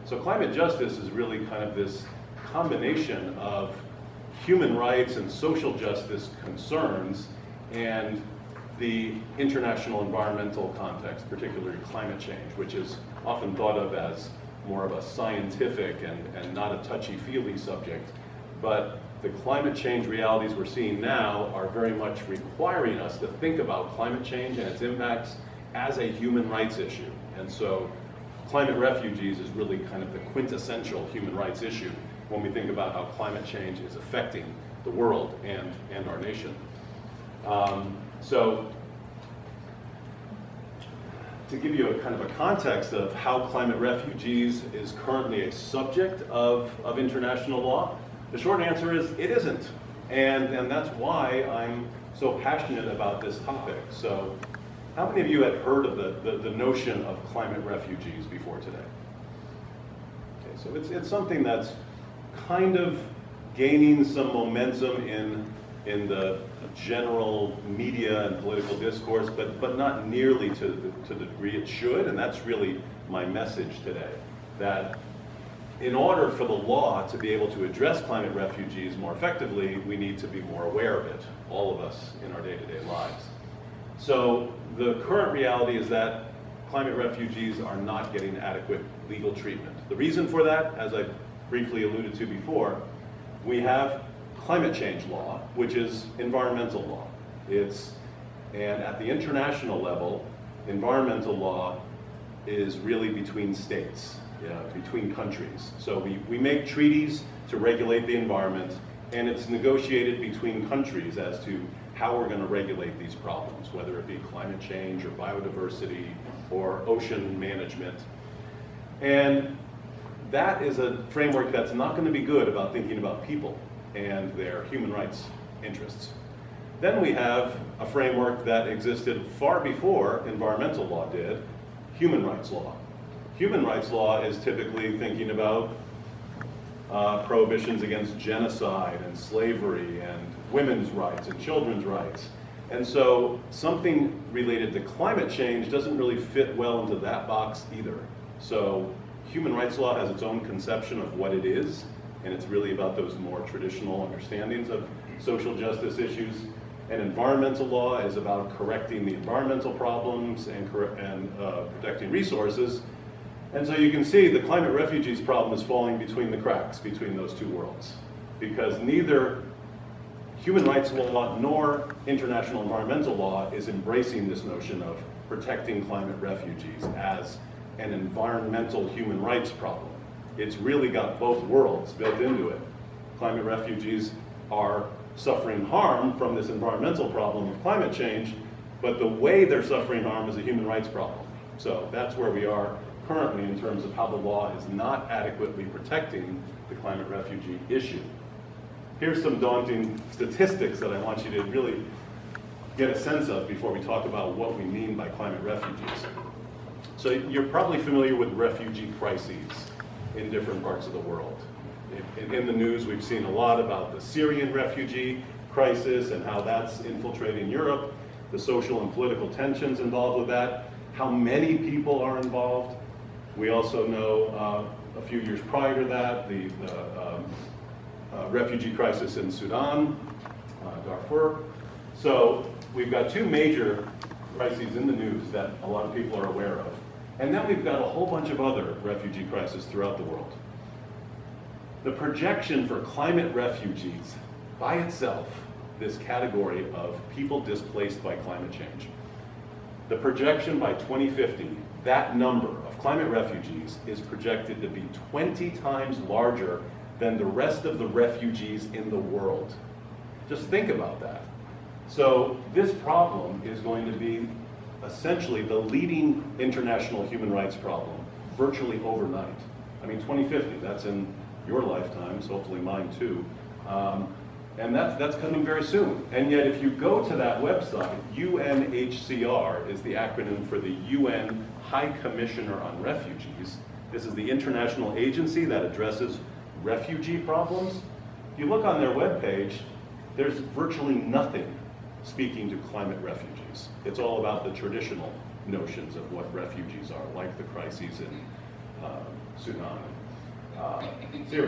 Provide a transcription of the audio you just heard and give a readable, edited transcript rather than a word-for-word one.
So climate justice is really kind of this combination of human rights and social justice concerns and the international environmental context, particularly climate change, which is often thought of as more of a scientific and not a touchy-feely subject. But the climate change realities we're seeing now are very much requiring us to think about climate change and its impacts as a human rights issue. And so climate refugees is really kind of the quintessential human rights issue when we think about how climate change is affecting the world and our nation. So to give you a kind of a context of how climate refugees is currently a subject of international law, the short answer is it isn't. And that's why I'm so passionate about this topic. So how many of you had heard of the notion of climate refugees before today? Okay, so it's something that's kind of gaining some momentum in the general media and political discourse, but not nearly to the degree it should, and that's really my message today, that in order for the law to be able to address climate refugees more effectively, we need to be more aware of it, all of us in our day-to-day lives. So the current reality is that climate refugees are not getting adequate legal treatment. The reason for that, as I briefly alluded to before, we have climate change law, which is environmental law. And at the international level, environmental law is really between states, between countries. So we make treaties to regulate the environment, and it's negotiated between countries as to how we're going to regulate these problems, whether it be climate change or biodiversity or ocean management. And that is a framework that's not going to be good about thinking about people and their human rights interests. Then we have a framework that existed far before environmental law did, human rights law. Human rights law is typically thinking about prohibitions against genocide and slavery and women's rights and children's rights. And so something related to climate change doesn't really fit well into that box either. So human rights law has its own conception of what it is, and it's really about those more traditional understandings of social justice issues. And environmental law is about correcting the environmental problems and protecting resources. And so you can see the climate refugees problem is falling between the cracks between those two worlds, because neither human rights law nor international environmental law is embracing this notion of protecting climate refugees as an environmental human rights problem. It's really got both worlds built into it. Climate refugees are suffering harm from this environmental problem of climate change, but the way they're suffering harm is a human rights problem. So that's where we are currently in terms of how the law is not adequately protecting the climate refugee issue. Here's some daunting statistics that I want you to really get a sense of before we talk about what we mean by climate refugees. So you're probably familiar with refugee crises in different parts of the world. In the news, we've seen a lot about the Syrian refugee crisis and how that's infiltrating Europe, the social and political tensions involved with that, how many people are involved. We also know a few years prior to that, the refugee crisis in Sudan, Darfur. So we've got two major crises in the news that a lot of people are aware of. And then we've got a whole bunch of other refugee crises throughout the world. The projection for climate refugees by itself, this category of people displaced by climate change, the projection by 2050, that number of climate refugees is projected to be 20 times larger than the rest of the refugees in the world. Just think about that. So this problem is going to be essentially the leading international human rights problem virtually overnight. I mean, 2050, that's in your lifetimes, hopefully mine too. And that's coming very soon. And yet if you go to that website, UNHCR is the acronym for the UN High Commissioner on Refugees. This is the international agency that addresses refugee problems. If you look on their webpage, there's virtually nothing speaking to climate refugees. It's all about the traditional notions of what refugees are, like the crises tsunami. Syria.